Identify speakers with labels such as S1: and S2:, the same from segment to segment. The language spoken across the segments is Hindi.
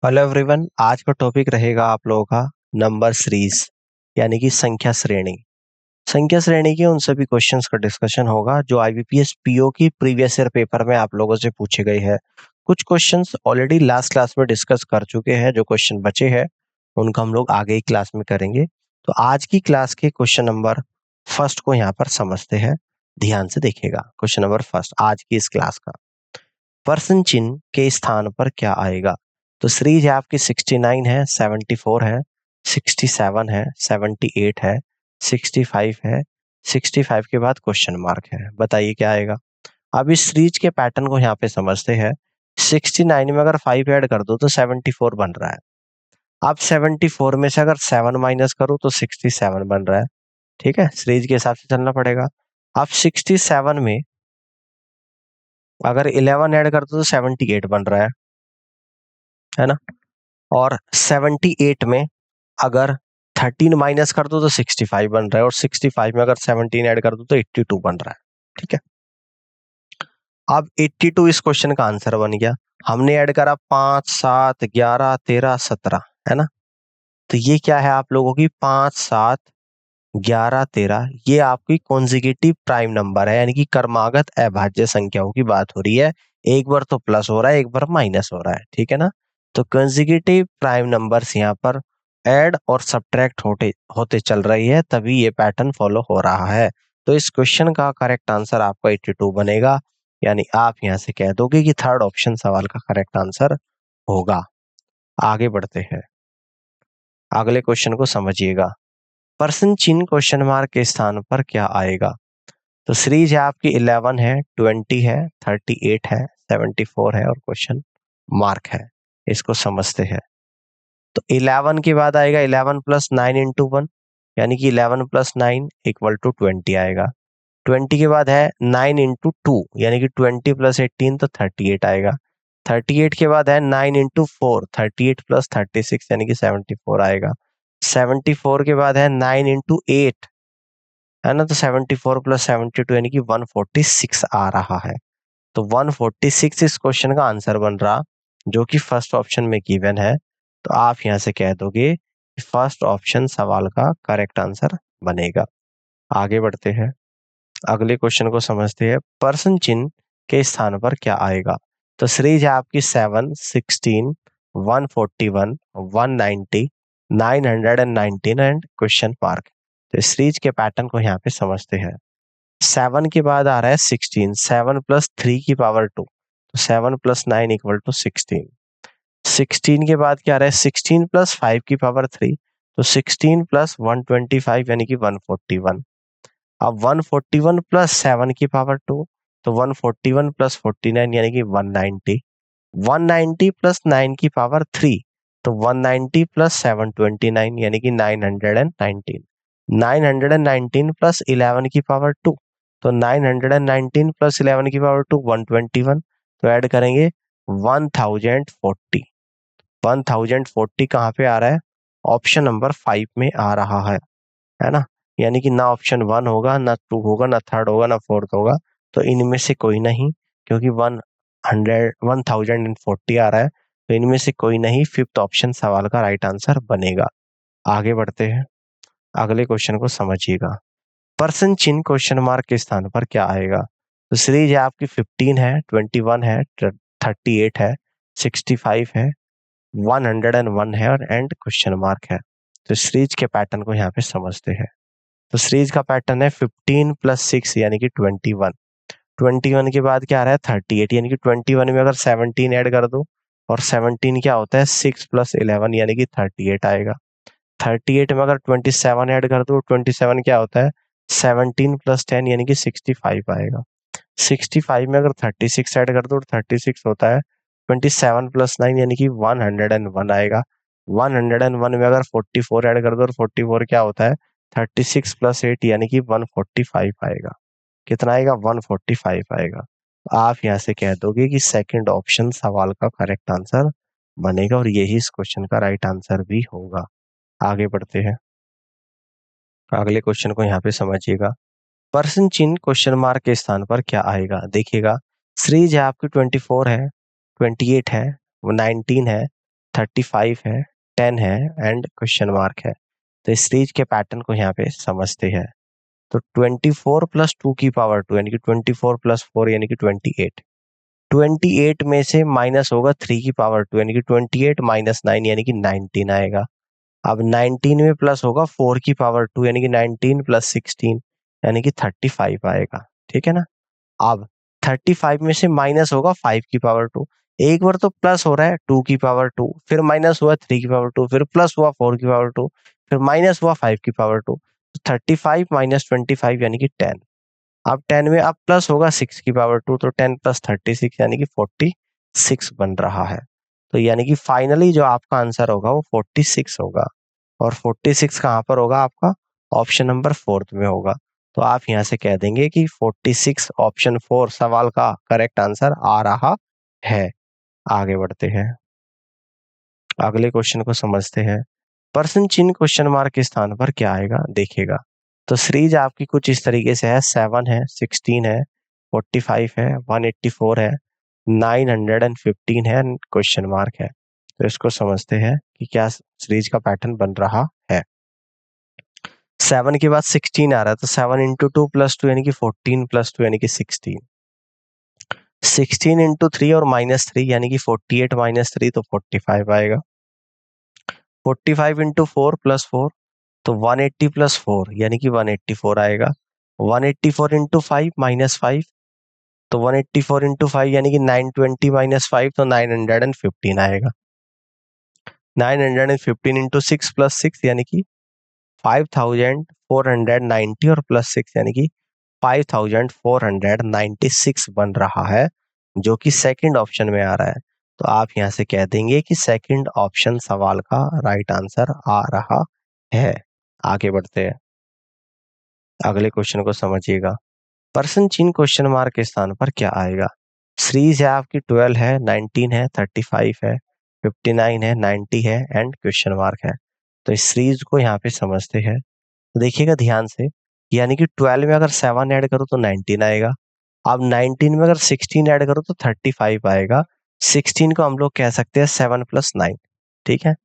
S1: हेलो एवरीवन, आज का टॉपिक रहेगा आप लोगों का नंबर सीरीज यानी कि संख्या श्रेणी। संख्या श्रेणी के उन सभी क्वेश्चंस का डिस्कशन होगा जो आईबीपीएस पीओ की प्रीवियस ईयर पेपर में आप लोगों से पूछे गए हैं। कुछ क्वेश्चंस ऑलरेडी लास्ट क्लास में डिस्कस कर चुके हैं, जो क्वेश्चन बचे हैं उनका हम लोग आगे ही क्लास में करेंगे। तो आज की क्लास के क्वेश्चन नंबर फर्स्ट को यहाँ पर समझते हैं, ध्यान से देखिएगा। क्वेश्चन नंबर फर्स्ट आज की इस क्लास का, पर्सन चिन्ह के स्थान पर क्या आएगा? तो सीरीज है आपकी 69 है, 74 है, 67 है, 78 है, 65 है, 65 के बाद क्वेश्चन मार्क है। बताइए क्या आएगा। अब इस सीरीज के पैटर्न को यहाँ पे समझते हैं। 69 में अगर 5 ऐड कर दो तो 74 बन रहा है। अब 74 में से अगर 7 माइनस करो तो 67 बन रहा है। ठीक है, सीरीज के हिसाब से चलना पड़ेगा। अब 67 में अगर 11 ऐड कर दो तो 78 बन रहा है ना। और 78 में अगर 13 माइनस कर दो तो 65 बन रहा है, और 65 में अगर 17 ऐड कर दो तो 82 बन रहा है। ठीक है, अब 82 इस क्वेश्चन का आंसर बन गया। हमने ऐड करा 5, 7, 11, 13, 17, है ना। तो ये क्या है आप लोगों की 5, 7, 11, 13, ये आपकी कॉन्जिक्यूटिव प्राइम नंबर है, यानी कि क्रमागत अभाज्य संख्याओं की बात हो रही है। एक बार तो प्लस हो रहा है, एक बार माइनस हो रहा है। ठीक है ना। तो कॉन्जिक्यूटिव प्राइम नंबर्स यहाँ पर ऐड और सब्ट्रैक्ट होते होते चल रही है, तभी ये पैटर्न फॉलो हो रहा है। तो इस क्वेश्चन का करेक्ट आंसर आपका 82 बनेगा, यानी आप यहाँ से कह दोगे कि थर्ड ऑप्शन सवाल का करेक्ट आंसर होगा। आगे बढ़ते हैं, अगले क्वेश्चन को समझिएगा। पर्सन चिन्ह क्वेश्चन मार्क के स्थान पर क्या आएगा? तो सीरीज है आपकी 11 है, 20 है, 38 है, 74 है और क्वेश्चन मार्क है। इसको समझते हैं। तो 11 के बाद आएगा 11 प्लस 9 इंटू 1, यानी कि 11 प्लस 9 इक्वल टू 20 आएगा। 20 के बाद है 9 इंटू 2, यानी कि 20 प्लस 18 तो 38 आएगा। 38 के बाद है 9 इंटू 4, 38 प्लस 36 यानी कि 74 आएगा। 74 के बाद है 9 इंटू 8, है ना। तो 74 प्लस 72 यानी कि 146 आ रहा है। तो 146 इस क्वेश्चन का आंसर बन रहा, जो कि फर्स्ट ऑप्शन में गिवन है। तो आप यहां से कह दोगे कि फर्स्ट ऑप्शन सवाल का करेक्ट आंसर बनेगा। आगे बढ़ते हैं, अगले क्वेश्चन को समझते हैं। पर्सन चिन्ह के स्थान पर क्या आएगा? तो सीरीज है आपकी 7, 16, 141, 190, 919 एंड क्वेश्चन मार्क। तो सीरीज के पैटर्न को यहाँ पे समझते हैं। 7 के बाद आ रहा है 16, 7 प्लस 3 की पावर 2, तो 7 प्लस 9 इक्वल टू 16। 16 के बाद क्या आ रहा है 16 प्लस 5 की पावर 3, तो 16 प्लस 125 यानी कि 141। अब 141 प्लस 7 की पावर 2, तो 141 प्लस 49 यानी कि 190। 190 प्लस 9 की पावर 3, तो 190 प्लस 729 यानी कि 919। 919 प्लस 11 की पावर 2, तो 919 प्लस 11 की पावर 2 121। तो ऐड करेंगे 1040। 1040 कहाँ पे आ रहा है? ऑप्शन नंबर 5 में आ रहा है ना। यानी कि ना ऑप्शन 1 होगा, ना 2 होगा, ना थर्ड होगा, ना फोर्थ होगा। तो इनमें से कोई नहीं, क्योंकि 1040 आ रहा है, तो इनमें से कोई नहीं। फिफ्थ ऑप्शन सवाल का राइट आंसर बनेगा। आगे बढ़ते हैं, अगले क्वेश्चन को समझिएगा। पर्सन चिन्ह क्वेश्चन मार्क के स्थान पर क्या आएगा? तो सीरीज है आपकी 15 है, 21 है, 38 है, 65 है, 101 है और एंड क्वेश्चन मार्क है। तो सीरीज के पैटर्न को यहाँ पे समझते हैं। तो सीरीज का पैटर्न है 15 प्लस 6 यानी कि 21। 21 के बाद क्या आ रहा है 38, यानी कि 21 में अगर 17 ऐड कर दो, और 17 क्या होता है 6 प्लस 11 यानी कि 38 आएगा। 38 में अगर 27 ऐड कर दो, 27 क्या होता है 17 प्लस 10 यानी कि 65 आएगा। 65 में अगर 36 ऐड कर दो, 36 होता है 27 प्लस 9 यानी कि 101 आएगा। 101 में अगर 44 ऐड कर दो, और 44 क्या होता है 36 प्लस 8 यानी कि 145 आएगा। कितना आएगा 145 आएगा। तो आप यहाँ से कह दोगे कि सेकंड ऑप्शन सवाल का करेक्ट आंसर बनेगा, और यही इस क्वेश्चन का राइट आंसर भी होगा। आगे बढ़ते हैं, अगले क्वेश्चन को यहाँ पे समझिएगा। पर्सन चिन्ह क्वेश्चन मार्क के स्थान पर क्या आएगा? देखिएगा, सीरीज है आपकी 24 है, 28 है, 19 है, 35 है, 10 है एंड क्वेश्चन मार्क है। तो इस सीरीज के पैटर्न को यहाँ पे समझते हैं। तो 24 प्लस 2 की पावर 2 यानी कि 24 प्लस 4 यानी कि 28। 28 में से माइनस होगा 3 की पावर 2 यानी कि 28 माइनस 9 यानी कि 19 आएगा। अब 19 में प्लस होगा 4 की पावर 2 यानी कि 19 प्लस 16 यानी कि 35 आएगा। ठीक है ना। अब 35 में से माइनस होगा 5 की पावर 2। एक बार तो प्लस हो रहा है 2 की पावर 2, फिर माइनस हुआ 3 की पावर 2, फिर प्लस हुआ 4 की पावर 2, फिर माइनस हुआ 5 की पावर 2। 35 माइनस 25 यानी कि 10। अब 10 में अब प्लस होगा 6 की पावर 2, तो 10 प्लस 36 यानी कि 46 बन रहा है। तो यानी कि फाइनली जो आपका आंसर होगा वो 46 होगा। और 46 कहाँ पर होगा आपका? ऑप्शन नंबर 4 में होगा। तो आप यहाँ से कह देंगे कि 46 ऑप्शन 4 सवाल का करेक्ट आंसर आ रहा है। आगे बढ़ते हैं, अगले क्वेश्चन को समझते हैं। पर्सन चिन्ह क्वेश्चन मार्क के स्थान पर क्या आएगा देखिएगा। तो सीरीज आपकी कुछ इस तरीके से है, 7 है, 16 है, 45 है, 184 है, 915 है, क्वेश्चन मार्क है। तो इसको समझते हैं कि क्या सीरीज का पैटर्न बन रहा है। 7 के बाद 16 आ रहा है, तो 7 इंटू 2 प्लस 2 यानी कि 14 प्लस 2 यानी कि 16। 16 इंटू 3 और माइनस 3 यानी कि 48 माइनस 3 तो 45 आएगा। 45 इंटू 4 प्लस 4 तो 180 प्लस 4 यानी कि 184 आएगा। 184 इंटू 5 माइनस 5 तो 184 इंटू 5 यानी कि 920 माइनस 5 तो 915 आएगा। 915 इंटू 6 प्लस 6 यानी कि 5490 और प्लस 6 यानी कि 5496 बन रहा है, जो कि सेकंड ऑप्शन में आ रहा है। तो आप यहां से कह देंगे कि सेकंड ऑप्शन सवाल का राइट आंसर आ रहा है। आगे बढ़ते हैं, अगले क्वेश्चन को समझिएगा। पर्सन चिन्ह क्वेश्चन मार्क के स्थान पर क्या आएगा? सीरीज है आपकी 12 है, 19 है, 35 है, 59 है, 90 है एंड क्वेश्चन मार्क है। तो इस सीरीज को यहाँ पे समझते हैं। तो देखिएगा ध्यान से, यानी कि 12 में अगर 7 ऐड करो तो 19 आएगा। अब 19 में अगर 16 ऐड करो तो 35 आएगा। 16 को हम लोग कह सकते हैं 7 प्लस 9। ठीक है।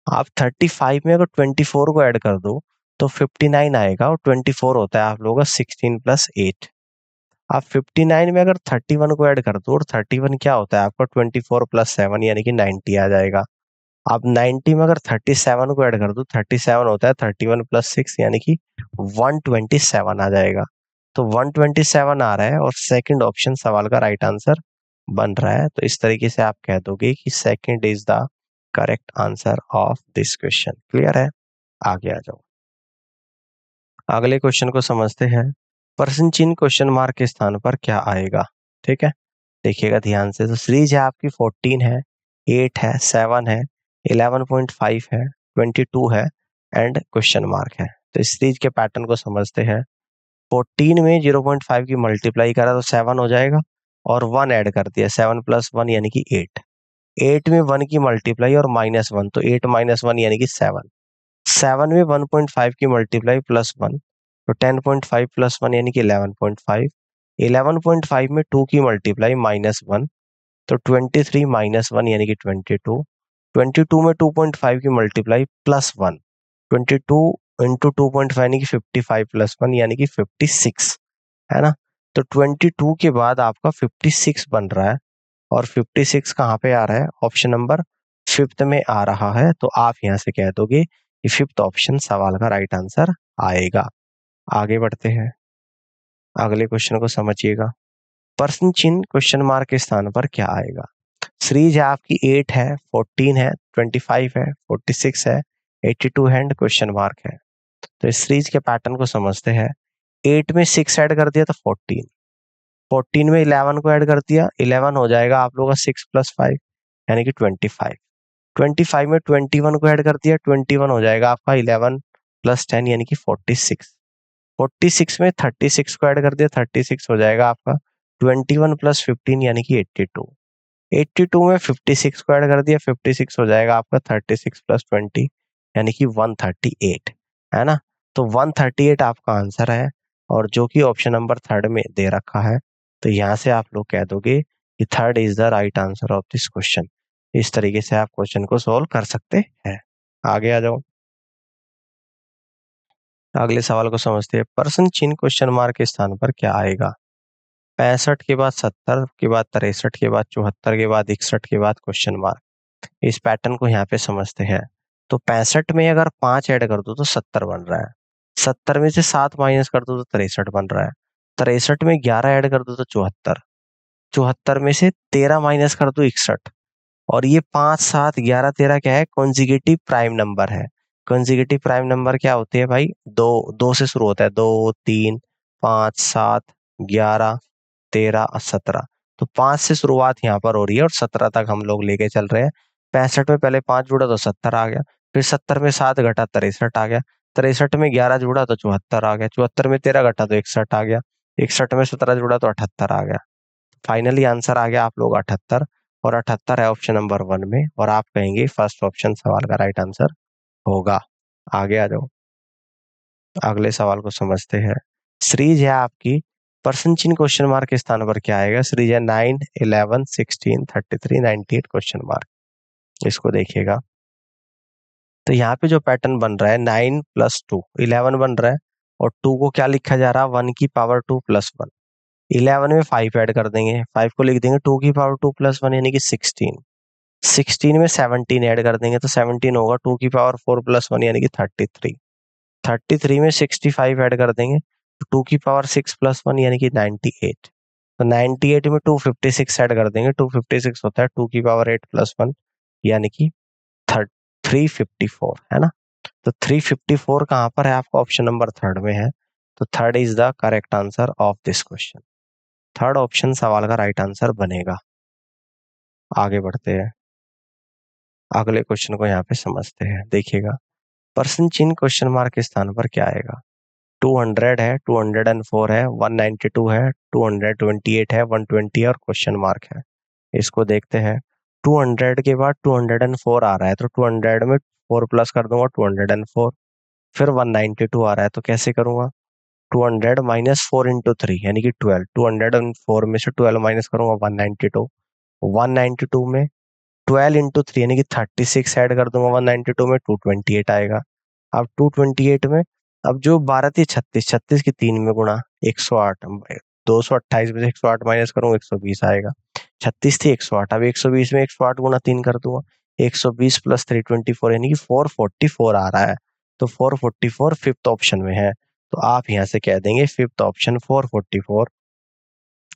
S1: आप 35 में अगर 24 को ऐड कर दो तो 59 आएगा, और 24 होता है आप लोगों का 16 प्लस 8। आप 59 में अगर 31 को ऐड कर दो, और 31 क्या होता है आपका 24 प्लस 7 यानी कि 90 आ जाएगा। आप 90 में अगर 37 को ऐड कर दो, 37 होता है 31 प्लस 6 यानी कि 127 आ जाएगा। तो 127 आ रहा है और सेकंड ऑप्शन सवाल का राइट आंसर बन रहा है। तो इस तरीके से आप कह दोगे कि second is the correct answer of this question. Clear है? आगे आ जाओ, अगले क्वेश्चन को समझते हैं। पर्सन चिन्ह क्वेश्चन मार्क के स्थान पर क्या आएगा? ठीक है, देखिएगा ध्यान से। तो सीरीज है आपकी 14 है, 8 है, 7 है, 11.5 है, 22 है एंड क्वेश्चन मार्क है। तो इस सीरीज के पैटर्न को समझते हैं। 14 में 0.5 की मल्टीप्लाई करा तो 7 हो जाएगा, और 1 ऐड कर दिया, 7 प्लस 1 यानी कि 8। 8 में 1 की मल्टीप्लाई और माइनस 1 तो 8 माइनस 1 यानी कि 7। 7 में 1.5 की मल्टीप्लाई प्लस 1 तो 10.5 प्लस 1 यानी कि 11.5। 11.5 में 2 की मल्टीप्लाई माइनस 1 तो 23 माइनस 1 यानी कि 22। 22 में 2.5 की मल्टीप्लाई प्लस 1, 22 इंटू 2.5 यानी कि 55 प्लस 1 यानी कि 56, है ना। तो 22 के बाद आपका 56 बन रहा है, और 56 कहाँ पे आ रहा है? ऑप्शन नंबर 5th में आ रहा है। तो आप यहाँ से कह दोगे कि 5th ऑप्शन सवाल का राइट आंसर आएगा। आगे बढ़ते हैं, अगले क्वेश्चन को समझिएगा। प्रश्न चिन्ह क्वेश्चन मार्क के स्थान पर क्या आएगा? सीरीज है आपकी 8 है, 14 है, 25 है, 46 है, 82 है एंड क्वेश्चन मार्क है। तो इस सीरीज के पैटर्न को समझते हैं। 8 में 6 ऐड कर दिया तो 14। 14 में 11 को ऐड कर दिया, 11 हो जाएगा आप लोगों का 6 प्लस 5 यानी कि 25। 25 में 21 को ऐड कर दिया, 21 हो जाएगा आपका 11 प्लस 10 यानी कि 46। 46 में 36 को ऐड कर दिया, 36 हो जाएगा आपका 21 प्लस 15 यानी कि 82। 82 में 56 को ऐड कर दिया, 56 हो जाएगा आपका 36 प्लस 20 यानी कि 138, है ना। तो 138 आपका आंसर है, और जो कि ऑप्शन नंबर 3rd में दे रखा है। तो यहाँ से आप लोग कह दोगे कि 3rd is the right answer of this question. इस तरीके से आप क्वेश्चन को सोल्व कर सकते हैं। आगे आ जाओ, अगले सवाल को समझते हैं। पर्सन चिन्ह क्वेश्चन मार्क के स्थान पर क्या आएगा? 65 के बाद 70 के बाद 63 के बाद 74 के बाद 61 के बाद क्वेश्चन मार्क। इस पैटर्न को यहाँ पे समझते हैं। तो 65 में अगर 5 ऐड कर दो तो 70 बन रहा है, 70 में से 7 माइनस कर दो तो 63 बन रहा है, 63 में 11 ऐड कर दो तो 74, 74 में से 13 माइनस कर दो 61, और ये 5 7 11 13 क्या है? कॉन्जिगेटिव प्राइम नंबर है। कॉन्जिगेटिव प्राइम नंबर क्या होते हैं भाई? दो से शुरू होता है, 2 3 5 7 11 13 और 17। तो 5 से शुरुआत यहाँ पर हो रही है और 17 तक हम लोग लेके चल रहे हैं। 65 में पहले 5 जुड़ा तो 70 आ गया, फिर 70 में 7 घटा 63 आ गया, 63 में 11 जुड़ा तो 74 आ गया, 74 में 13 घटा तो 61 आ गया, 61 में 17 जुड़ा तो 78 आ गया। फाइनली आंसर आ गया आप लोग 78, और 78 है ऑप्शन नंबर 1 में, और आप कहेंगे फर्स्ट ऑप्शन सवाल का राइट आंसर होगा। आगे आ जाओ, अगले सवाल को समझते हैं। सीरीज है आपकी, पर्सन चिन्ह क्वेश्चन मार्क के स्थान पर क्या आएगा? सीरीज है 9 11 16 33 98 क्वेश्चन मार्क। इसको देखिएगा, तो यहाँ पे जो पैटर्न बन रहा है 9 + 2 11 बन रहा है, और 2 को क्या लिखा जा रहा है? 1 की पावर 2 + 1। 11 में 5 ऐड कर देंगे, 5 को लिख देंगे 2 की पावर 2 + 1 यानी कि 16। 16 में 17 ऐड कर देंगे तो 17 होगा 2 की पावर 4 + 1 यानी कि 33। 33 में 65 ऐड कर देंगे तो 2 की पावर 6 + 1 यानी कि 98। तो 98 में 256 ऐड कर देंगे, 256 होता है 2 की पावर 8 + 1 यानी कि 354, है ना? तो 354 कहाँ पर है? आपका ऑप्शन नंबर 3 में है। तो 3 is the correct answer of this question. 3 option सवाल का राइट आंसर बनेगा। आगे बढ़ते हैं, अगले क्वेश्चन को यहाँ पे समझते हैं। देखिएगा, पर्सन चिन्ह क्वेश्चन मार्क के स्थान पर क्या आएगा? 200 है, 204 है, 192 है, 228 है, 120 है और क्वेश्चन मार्क है। इसको देखते हैं। 200 के बाद 204 आ रहा है तो 200 में 4 प्लस कर दूंगा 204, फिर 192 आ रहा है तो कैसे करूंगा? 200 माइनस 4 इंटू 3 यानी कि 12, 204 में से 12 माइनस करूंगा 192, 192 में 12 इंटू 3 यानी कि 36 ऐड कर दूंगा 192 में, 228 आएगा। अब 228 में, अब जो 12 थी 36, 36 की 3 में गुणा 108, 228 में से 108 माइनस करूंगा 120 आएगा। 36 थी 108, अब 120 में 108 गुणा 3 कर दूंगा, 120 + 324 यानी कि 444 आ रहा है। तो 444 फिफ्थ ऑप्शन में है, तो आप यहाँ से कह देंगे फिफ्थ ऑप्शन 444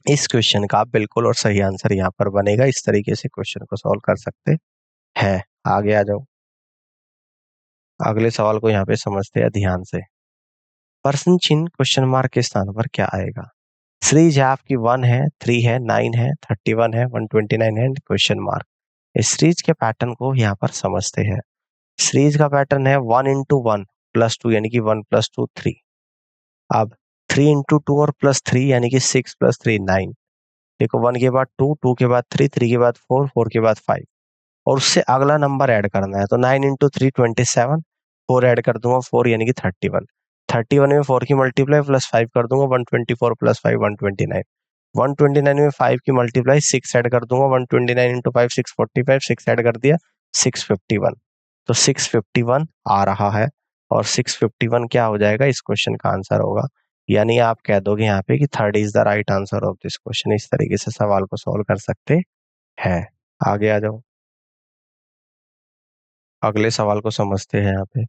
S1: इस क्वेश्चन का बिल्कुल और सही आंसर यहाँ पर बनेगा। इस तरीके से क्वेश्चन को सॉल्व कर सकते हैं। आगे आ जाओ, अगले सवाल को यहाँ पे समझते हैं ध्यान से। पर्सन चिन्ह क्वेश्चन मार्क के स्थान पर क्या आएगा? सीरीज है आपकी 1 है, 3 है, 9 है, 31 है, 129 है, क्वेश्चन मार्क। इस सीरीज के पैटर्न को यहाँ पर समझते हैं। सीरीज का पैटर्न है 1 × 1 + 2 यानी कि 1 + 2 3। अब 3 × 2 और +3 यानी कि 6 + 3 9। देखो 1 के बाद 2, 2 के बाद 3, 3 के बाद 4, 4 के बाद 5, और उससे अगला नंबर ऐड करना है। तो 9 × 3 27, 4 ऐड कर दूंगा 4 यानी कि 31, 31 में 4 की मल्टीप्लाई प्लस 5 कर दूंगा 124 + 5 129, 129 में 5 की मल्टीप्लाई 6 ऐड कर दूंगा 129 × 5 645, 6 ऐड कर दिया 651। तो 651 आ रहा है, और 651 क्या हो जाएगा? इस क्वेश्चन का आंसर होगा। यानी आप कह दोगे यहाँ पे कि 3 is the right answer of this question. इस तरीके से सवाल को सॉल्व कर सकते हैं। आगे आ जाओ, अगले सवाल को समझते हैं। यहाँ पे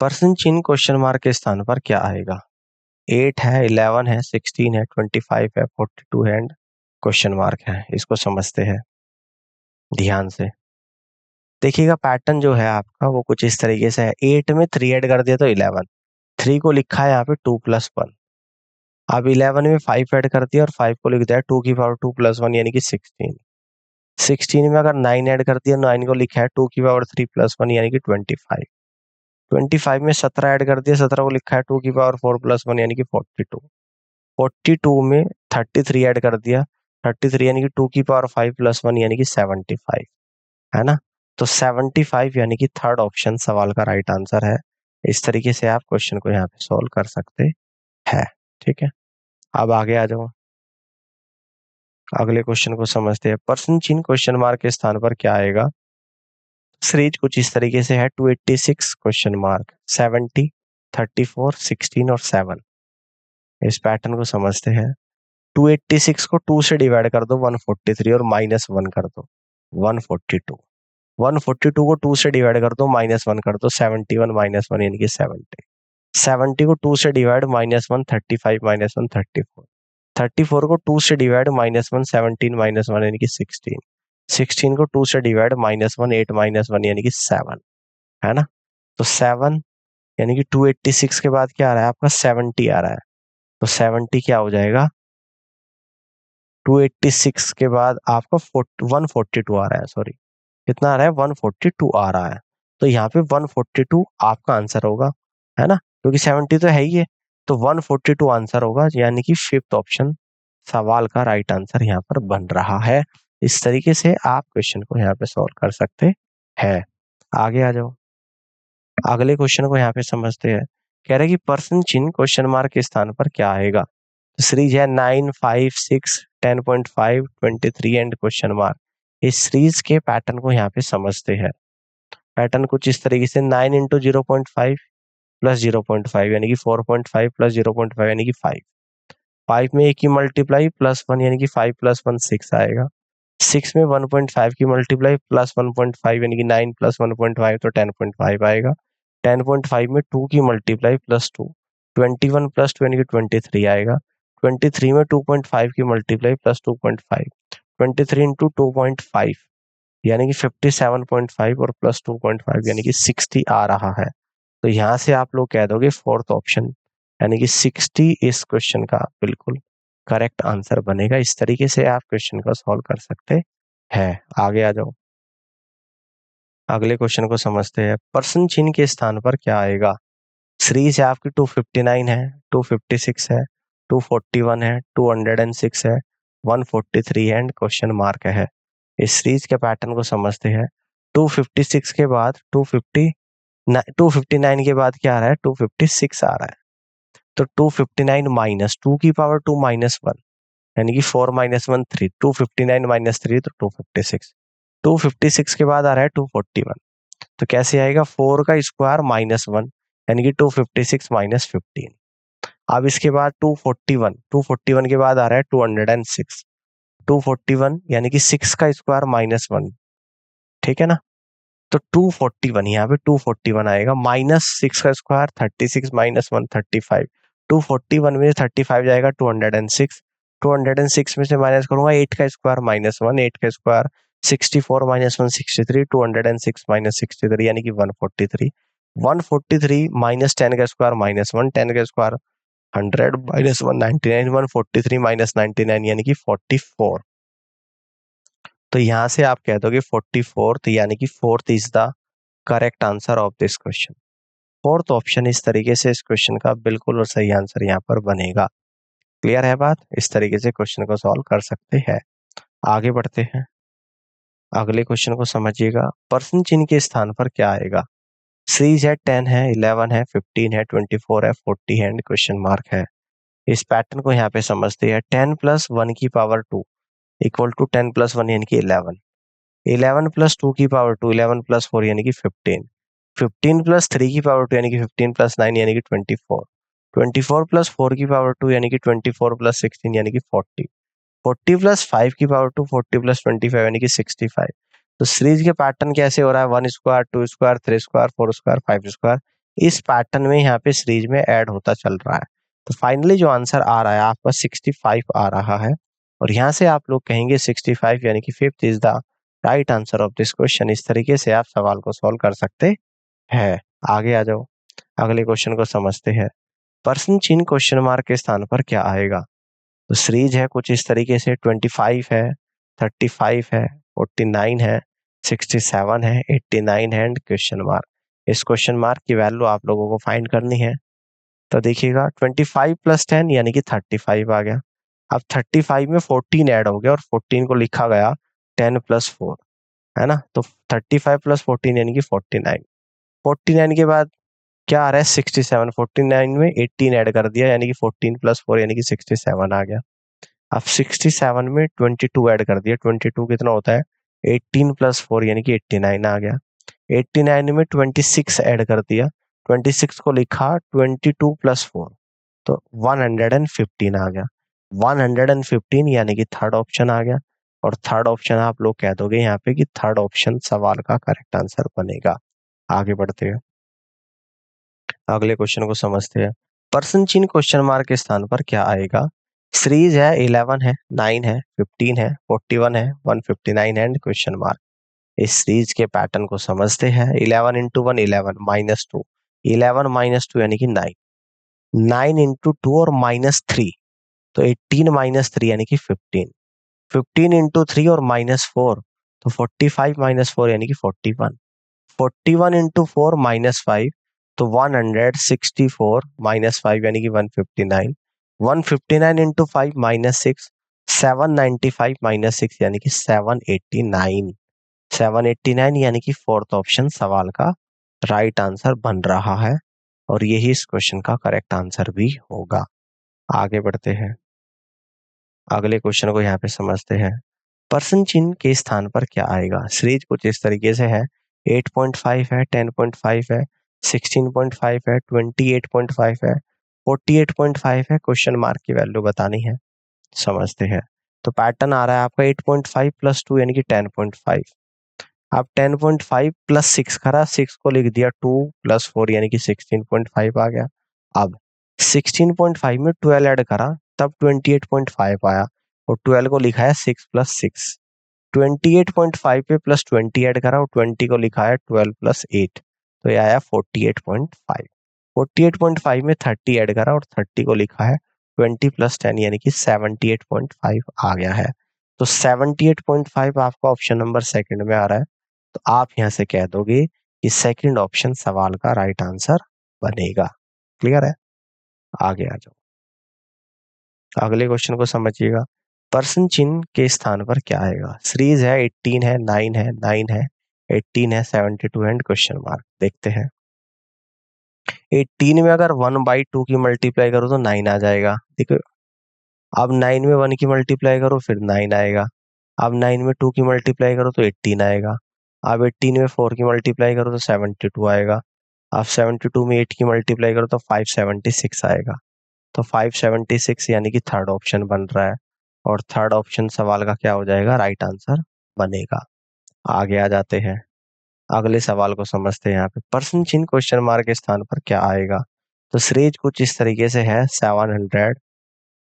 S1: पर्सन चिन्ह क्वेश्चन मार्क के स्थान पर क्या आएगा? 8 है, 11 है, 16 है, 25 है, 42 है एंड क्वेश्चन मार्क है। इसको समझते हैं ध्यान से। देखिएगा, पैटर्न जो है आपका वो कुछ इस तरीके से है। 8 में 3 ऐड कर दिया तो 11, 3 को लिखा है यहाँ पे 2 + 1। अब 11 में 5 ऐड कर दिया और 5 को लिख दिया 2 की पावर 2 + 1 यानी कि 16। 16 में अगर 9 ऐड कर दिया, 9 को लिखा है 2 की पावर 3 + 1 यानी कि 25। 25 में 17 ऐड कर दिया, 17 को लिखा है 2 की पावर 4 + 1 यानी कि 42। 42 में 33 ऐड कर दिया, 33 यानी कि 2 की पावर 5 + 1 यानी कि 75, है ना? तो 75 यानी कि थर्ड ऑप्शन सवाल का राइट आंसर है। इस तरीके से आप क्वेश्चन को यहाँ पे सॉल्व कर सकते हैं। ठीक है, अब आगे आ जाओ, अगले क्वेश्चन को समझते हैं। पर्सन चिन्ह क्वेश्चन मार्क के स्थान पर क्या आएगा? सीरीज कुछ इस तरीके से है 286 क्वेश्चन मार्क 70 34 16 और 7। इस पैटर्न को समझते हैं। 286 को 2 से डिवाइड कर दो 143 और -1 कर दो 142। 142 को 2 से डिवाइड कर दो -1 कर दो 71 -1 यानी कि 70। 70 को 2 से डिवाइड -1 35 -1 34। 34 को 2 से डिवाइड -1 17 -1 यानी कि 16। 16 को 2 से डिवाइड -1 8 -1 यानी कि 7, है ना। तो 7 यानी कि 286 के बाद क्या आ रहा है आपका 70 आ रहा है। तो 70 क्या हो जाएगा 286 के बाद आपका 142 आ रहा है, सॉरी कितना आ रहा है 142 आ रहा है। तो यहाँ पे 142 आपका आंसर होगा, है ना, क्योंकि 70 तो है ही है। तो 142 आंसर होगा, यानी कि फिफ्थ ऑप्शन सवाल का राइट आंसर यहाँ पर बन रहा है। इस तरीके से आप क्वेश्चन को यहाँ पे सॉल्व कर सकते हैं। आगे आ जाओ, अगले क्वेश्चन को यहाँ पे समझते हैं। कह रहे कि पर्सन चिन्ह क्वेश्चन मार्क के स्थान पर क्या आएगा। तो सीरीज है 9 5 6 10.5 23 एंड क्वेश्चन मार्क। इस सीरीज के पैटर्न को यहाँ पे समझते हैं। पैटर्न कुछ इस तरीके से 9 इंटू 0.5 प्लस 0.5 यानी कि 4.5 प्लस 0.5 यानी कि 5। 5 में 1 की मल्टीप्लाई प्लस 1 यानी कि 5 प्लस 1 6 आएगा। 6 में 1.5 की मल्टीप्लाई प्लस 1.5 यानी कि 9 प्लस 1.5 तो 10.5 आएगा। 10.5 में 2 की मल्टीप्लाई प्लस 2 21 प्लस 2 यानी कि 23 आएगा। 23 में 2.5 की मल्टीप्लाई प्लस 2.5 23 इंटू 2.5 यानी कि 57.5 और प्लस 2.5 यानी कि 60 आ रहा है। तो यहाँ से आप लोग कह दोगे फोर्थ ऑप्शन यानी कि 60 इस क्वेश्चन का बिल्कुल करेक्ट आंसर बनेगा। इस तरीके से आप क्वेश्चन को सॉल्व कर सकते हैं। आगे आ जाओ, अगले क्वेश्चन को समझते हैं। पर्सन चिन्ह के स्थान पर क्या आएगा। सीरीज है आपकी 259 है, 256 है, 241 है, 206 है, 143 है एंड क्वेश्चन मार्क है। इस सीरीज के पैटर्न को समझते हैं। 256 के बाद 259 के बाद क्या आ रहा है 256 आ रहा है। तो 259 माइनस 2 की पावर 2 माइनस 1 यानी कि 4 माइनस 1 3, 259 माइनस 3 तो 256। 256 के बाद आ रहा है 241। तो कैसे आएगा 4 का स्क्वायर माइनस 1 यानी कि 256 माइनस 15। अब इसके बाद 241 के बाद आ रहा है 206। 241 यानी कि 6 का स्क्वायर माइनस 1, ठीक है ना। तो 241 यहाँ पे 241 आएगा माइनस 6 का स्क्वायर 36 माइनस 1 35। 241 में 35 जाएगा 206। 206 में से माइनस करूंगा 8 का स्क्वायर माइनस 1, 8 का स्क्वायर 64 माइनस 1 63, 206 माइनस 63 यानी कि 143। 143 माइनस 10 का स्क्वायर माइनस 1, 10 का स्क्वायर 100 माइनस 1 99, 143 माइनस 99 यानी कि 44। तो यहाँ से आप कह दोगे 44 यानी कि fourth is the correct answer of this question. Fourth option इस तरीके से इस क्वेश्चन का बिल्कुल और सही आंसर यहाँ पर बनेगा। क्लियर है बात, इस तरीके से क्वेश्चन को सॉल्व कर सकते हैं। आगे बढ़ते हैं, अगले क्वेश्चन को समझिएगा। पर्सन चिन्ह के स्थान पर क्या आएगा। सीरीज है 10 है, 11 है, 15 है, 24 है, 40 है एंड क्वेश्चन मार्क है। इस पैटर्न को यहाँ पे समझते हैं। 10 प्लस 1 की पावर 2 इक्वल टू 10 प्लस 1 यानी कि 11। 11 प्लस 2 की पावर 2, 11 प्लस 4 यानी कि 15। 15 प्लस 3 की पावर 2 यानी कि 15 प्लस 9 यानी कि 24। 24 प्लस 4 की पावर 2 यानी कि 24 प्लस 16 यानी कि 40। 40 प्लस 5 की पावर 2, 40 प्लस 25 यानी कि 65। तो सीरीज के पैटर्न कैसे हो रहा है 1 square 2 square 3 square 4 square 5 square, इस पैटर्न में यहाँ पे सीरीज में ऐड होता चल रहा है। तो फाइनली जो आंसर आ रहा है आपका 65 आ रहा है। और यहाँ से आप लोग कहेंगे 65 यानी कि fifth is the right answer of this question. इस तरीके से आप सवाल को सॉल्व कर सकते हैं। आगे आ जाओ, अगले क्वेश्चन को समझते हैं। पर्सन चिन्ह क्वेश्चन मार्क के स्थान पर क्या आएगा। तो सीरीज है कुछ इस तरीके से 25 है, 35 है, 49 है, 67 है, 89 है एंड क्वेश्चन मार्क। इस क्वेश्चन मार्क की वैल्यू आप लोगों को फाइंड करनी है। तो देखिएगा 25 प्लस 10 यानी कि 35 आ गया। अब 35 में 14 ऐड हो गया और 14 को लिखा गया 10 प्लस 4, है ना। तो 35 प्लस 14 यानी कि 49। 49 के बाद क्या आ रहा है 67। 49 में 18 ऐड कर दिया यानी कि 14 प्लस 4 यानी कि 67 आ गया। अब 67 में 22 ऐड कर दिया, 22 कितना होता है 18 प्लस 4 यानी कि 89 आ गया। 89 में 26 ऐड कर दिया, 26 को लिखा 22 + 4, तो 115 आ गया। 115 यानी कि थर्ड ऑप्शन आ गया, और थर्ड ऑप्शन आप लोग कह दोगे यहाँ पे कि थर्ड ऑप्शन सवाल का करेक्ट आंसर बनेगा। आगे बढ़ते हैं, अगले क्वेश्चन को समझते हैं। पर्सन चिन्ह क्वेश्चन मार्क के स्थान पर क्या आएगा? सीरीज है 11 है, 9 है, 15 है, 41 है, 159 एंड क्वेश्चन मार्क। इस सीरीज के पैटर्न को समझते हैं। 11 × 1 11 -2, 11 - 2 यानी कि 9, 9 × 2 और -3, तो 18 - 3 यानी कि 15, 15 × 3 और -4, तो 45 - 4 यानी कि 41, 41 × 4 -5, तो 164 -5 यानी कि 159, 159 × 5 -6, 795 -6 यानी कि 789, 789 यानी कि फोर्थ ऑप्शन सवाल का राइट आंसर बन रहा है, और यही इस क्वेश्चन का करेक्ट आंसर भी होगा। आगे बढ़ते हैं, अगले क्वेश्चन को यहाँ पे समझते हैं। पर्सन चिन्ह के स्थान पर क्या आएगा? सीरीज कुछ इस तरीके से है, 8.5 है, 10.5 है, 16.5 है, 28.5 है, 48.5 है, क्वेश्चन मार्क की वैल्यू बतानी है। समझते हैं, तो पैटर्न आ रहा है आपका 8.5 + 2 यानी कि 10.5, अब 10.5 + 6 करा, 6 को लिख दिया 2 + 4 यानी कि 16.5 आ गया। अब 16.5 में 12 ऐड करा, तब 28.5 आया, और 12 को लिखा है 6 + 6, 28.5 पे +20 ऐड करा और 20 को लिखा है 12 + 8, तो ये आया 48.5, 48.5 में 30 ऐड करा और 30 को लिखा है 20 + 10 यानी कि 78.5 आ गया है। तो 78.5 आपका ऑप्शन नंबर सेकंड में आ रहा है, तो आप यहाँ से कह दोगे कि सेकंड ऑप्शन सवाल का राइट आंसर बनेगा। क्लियर है? आगे आ जाओ, अगले क्वेश्चन को समझिएगा। पर्सन चिन्ह के स्थान पर क्या आएगा? सीरीज है 18 है, 9 है, 9 है, 18 है, 72 एंड क्वेश्चन मार्क। देखते हैं, 18 में अगर 1/2 की मल्टीप्लाई करो तो 9 आ जाएगा। देखो, अब 9 में 1 की मल्टीप्लाई करो फिर 9 आएगा, अब 9 में 2 की मल्टीप्लाई करो तो 18 आएगा, अब 18 में 4 की मल्टीप्लाई करो तो 72 आएगा, अब 72 में 8 की मल्टीप्लाई करो तो 576 आएगा, तो 576 यानी कि थर्ड ऑप्शन बन रहा है, और थर्ड ऑप्शन सवाल का क्या हो जाएगा? राइट आंसर बनेगा। आगे आ जाते हैं, अगले सवाल को समझते हैं। यहाँ पे पर्सन चिन्ह क्वेश्चन मार्क के स्थान पर क्या आएगा? तो सीरीज कुछ इस तरीके से है, 700,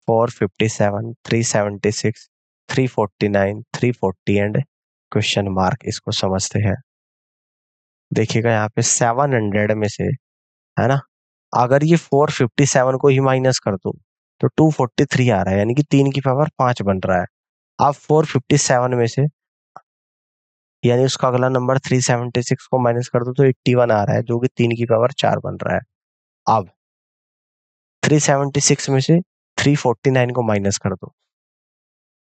S1: 457, 376, 349, 340 एंड क्वेश्चन मार्क। इसको समझते हैं। देखिएगा यहाँ पे 700 में से, है ना, अगर ये 457 को ही माइनस कर दो तो 243 आ रहा है, यानी कि 3 की पावर 5 बन रहा है। अब 457 में से, यानी उसका अगला नंबर 376 को माइनस कर दो तो 81 आ रहा है, जो कि 3 की पावर 4 बन रहा है। अब 376 में से 349 को माइनस कर दो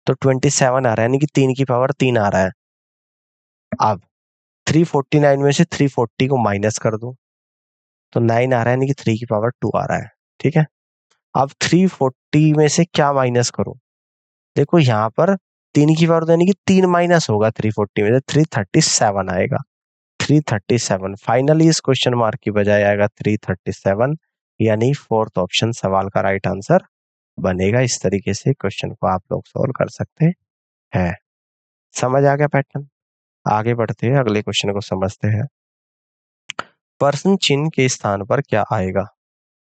S1: तो 27 आ रहा है, यानी कि 3 की पावर 3 आ रहा है। अब 349 में से 340 को माइनस कर दो तो 9 आ रहा है, यानी कि 3 की पावर 2 आ रहा है। ठीक है, अब 340 में से क्या माइनस करो? देखो यहाँ पर 3 की पावर, यानी कि 3 माइनस होगा 340 में से, 337 आएगा, 337। फाइनली इस क्वेश्चन मार्क की बजाय आएगा 337, यानी फोर्थ ऑप्शन सवाल का राइट आंसर बनेगा। इस तरीके से क्वेश्चन को आप लोग सॉल्व कर सकते हैं। समझ आ गया पैटर्न? आगे बढ़ते हैं, अगले क्वेश्चन को समझते हैं। पर्सन चिन्ह के स्थान पर क्या आएगा?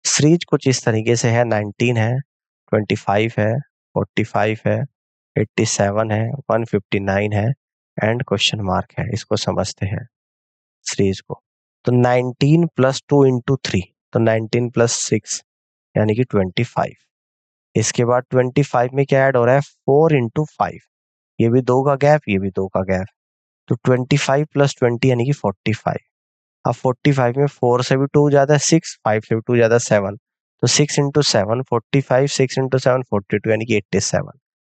S1: सीरीज कुछ इस तरीके से है, 19 है, 25 है, 45 है, 87 है, 159 है एंड क्वेश्चन मार्क है। इसको समझते हैं सीरीज को। तो 19 + 2 × 3, तो 19 + 6 यानी कि 25। इसके बाद 25 में क्या ऐड हो रहा है? 4 × 5, ये भी 2 का गैप, ये भी 2 का गैप, तो 25 + 20 यानी कि 45। अब 45 में 4 से भी 2 ज्यादा 6, 5 से भी 2 ज्यादा 7, तो 6 × 7 45, 6 × 7 42 यानी कि 87।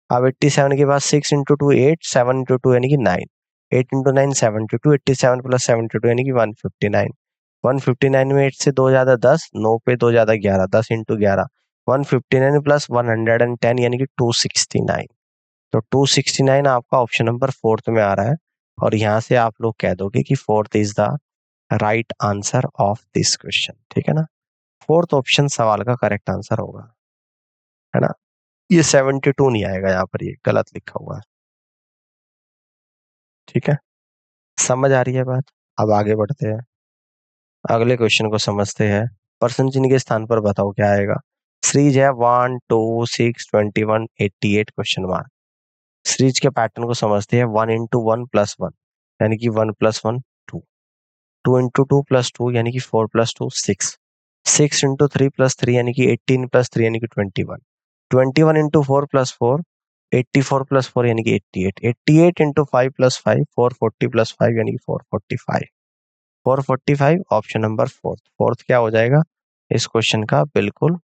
S1: अब 87 के बाद 6 × 2 8, 7 × 2 यानी कि 9, 8 × 9 72, 87 + 72 यानी कि 159। 159 में 8 से 2 ज्यादा 10, 9 पे 2 ज्यादा 11, 10 × 11, 159 + 110 यानी कि 269। तो 269 आपका ऑप्शन नंबर फोर्थ में आ रहा है, और यहाँ से आप लोग कह दोगे कि fourth is the right answer of this question, ठीक है ना। फोर्थ ऑप्शन सवाल का करेक्ट आंसर होगा, है ना। ये 72 नहीं आएगा, यहाँ पर ये गलत लिखा हुआ है, ठीक है। समझ आ रही है बात। अब आगे बढ़ते हैं, अगले क्वेश्चन को समझते हैं। पर्सन चिन्ह के स्थान पर बताओ क्या आएगा। सीरीज है 1 2 6 21 88 क्वेश्चन मार्क। सीरीज के पैटर्न को समझते हैं। 1 इंटू 1 प्लस 1 यानी कि 1 प्लस 1 2, 2 इंटू 2 प्लस 2 यानी कि 4 प्लस 2 6, 6 इंटू 3 प्लस 3 यानी कि 18 प्लस 3 यानी कि 21, 21 इंटू 4 प्लस 4 84 प्लस 4 यानी कि 88, 88 इंटू 5 प्लस 5 440 प्लस 5 यानी कि 445, 445 ऑप्शन नंबर फोर्थ। फोर्थ क्या हो जाएगा इस क्वेश्चन का, बिल्कुल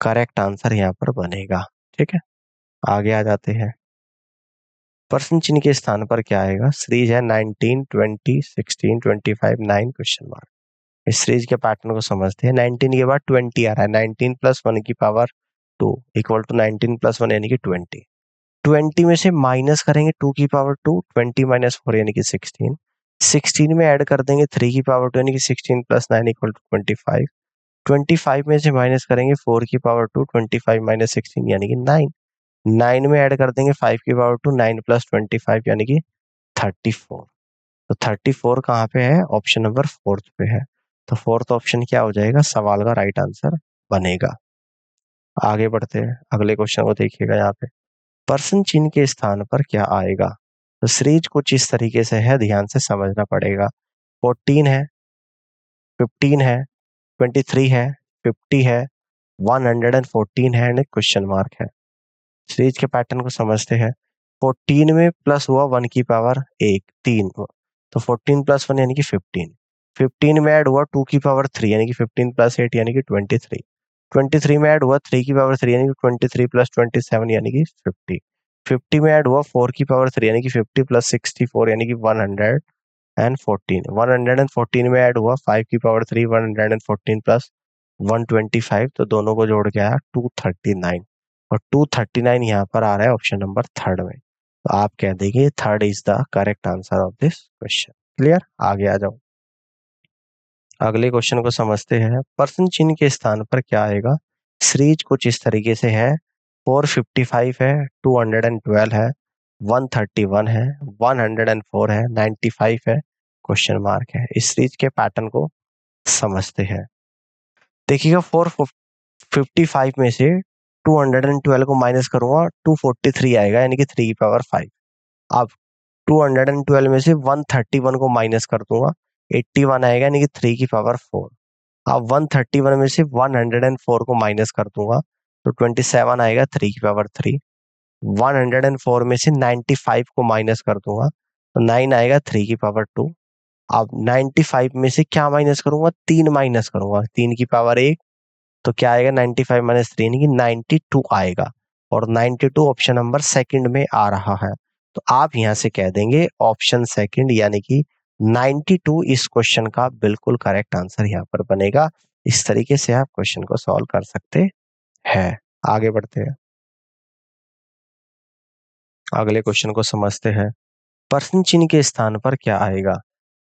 S1: करेक्ट आंसर यहाँ पर बनेगा, ठीक है। आगे आ जाते हैं। पर्सन चिन्ह के स्थान पर क्या आएगा। सीरीज है 19 20 16 25 9 क्वेश्चन मार्क। इस सीरीज के पैटर्न को समझते हैं। 19 के बाद 20 आ रहा है, 19 प्लस 1 की पावर 2 इक्वल टू 19 प्लस 1 यानी कि 20, 20 में से माइनस करेंगे 2 की पावर 2, 20 माइनस 4 यानी कि 16, 16 में ऐड कर देंगे 3 की पावर 2 यानी कि 16 प्लस 9 इक्वल टू 25, 25 में से माइनस करेंगे 4 की पावर 2, 25 माइनस 16 यानी कि 9, 9 में ऐड कर देंगे 5 की पावर 2, 9 प्लस 25 यानी कि 34। तो 34 कहाँ पे है, ऑप्शन नंबर फोर्थ पे है। तो फोर्थ ऑप्शन क्या हो जाएगा, सवाल का राइट आंसर बनेगा। आगे बढ़ते हैं, अगले क्वेश्चन को देखिएगा। यहाँ पे पर्सन चिन्ह के स्थान पर क्या आएगा। तो सीरीज कुछ इस तरीके से है, ध्यान से समझना पड़ेगा। 14 है, 15 है, 23 है, 50 है, 114 है एंड क्वेश्चन मार्क है। सीरीज के पैटर्न को समझते हैं। 14 में प्लस हुआ 1 की पावर 1 3, तो 14 प्लस 1 यानी कि 15, 15 में ऐड हुआ 2 की पावर 3 यानी कि 15 प्लस 8 यानी कि 23, 23 में ऐड हुआ 3 की पावर 3 यानी कि 23 प्लस 27 यानी कि 50, 50 में ऐड हुआ 4 की पावर 3 यानी कि 50 प्लस 64 यानी कि 114, 114 में ऐड हुआ 5 की पावर 3 114 प्लस 125, तो दोनों को जोड़ के आया 239, और 239 यहाँ पर आ रहा है ऑप्शन नंबर थर्ड में। तो आप कह देंगे third is the correct answer of this question. Clear, आगे आ जाओ, अगले क्वेश्चन को समझते हैं। पर्सन चिन्ह के स्थान पर क्या आएगा। सीरीज कुछ इस तरीके से है। 455 है, 212 है, 131 है, 104 है, 95 है, क्वेश्चन मार्क है। इस सीरीज के पैटर्न को समझते हैं। देखिएगा 455 में से 212 को माइनस करूंगा 243 आएगा यानी कि 3 की पावर 5। अब 212 में से 131 को माइनस कर दूंगा 81 आएगा यानी कि 3 की पावर 4। अब 131 में से 104 को माइनस कर दूंगा तो 27 आएगा 3 की पावर 3। 104 में से 95 को माइनस कर दूंगा तो 9 आएगा 3 की पावर 2। अब 95 में से क्या माइनस करूंगा, 3 माइनस करूंगा, 3 की पावर 1, तो क्या आएगा 95 माइनस 3 यानी कि 92 आएगा, और 92 ऑप्शन नंबर सेकंड में आ रहा है। तो आप यहां से कह देंगे ऑप्शन सेकंड यानी कि 92 इस क्वेश्चन का बिल्कुल करेक्ट आंसर यहाँ पर बनेगा। इस तरीके से आप क्वेश्चन को सॉल्व कर सकते हैं। आगे बढ़ते हैं, अगले क्वेश्चन को समझते हैं। पर्सन चिन्ह के स्थान पर क्या आएगा।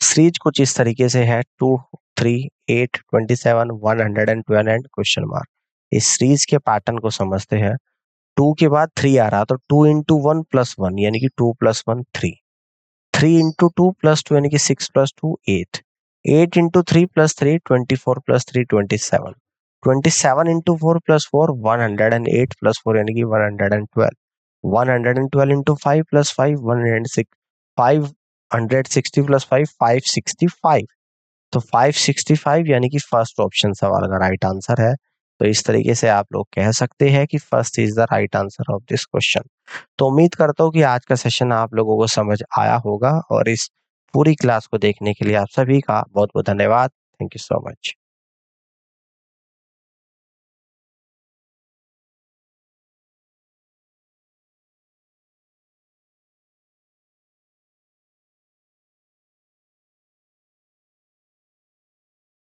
S1: सीरीज कुछ इस तरीके से है 2 3 8 27 112 एंड क्वेश्चन मार्क। इस सीरीज के पैटर्न को समझते हैं। 2 के बाद 3 आ रहा तो 2 इंटू 1 प्लस 1 यानी कि 2 प्लस 1 3, 3 इंटू 2 प्लस 2 यानी कि 6 plus 2 8, 8 into 3 plus 3 24 plus 3 27, 27 into 4 plus 4 108 plus 4 यानी कि 112, 112 इंटू 5 प्लस 5 106, 560 प्लस 5 565, तो 565 यानी कि फर्स्ट ऑप्शन सवाल का राइट आंसर है। तो इस तरीके से आप लोग कह सकते हैं कि first is the right answer of this question. तो उम्मीद करता हूँ कि आज का सेशन आप लोगों को समझ आया होगा, और इस पूरी क्लास को देखने के लिए आप सभी का बहुत बहुत धन्यवाद। Thank you so much.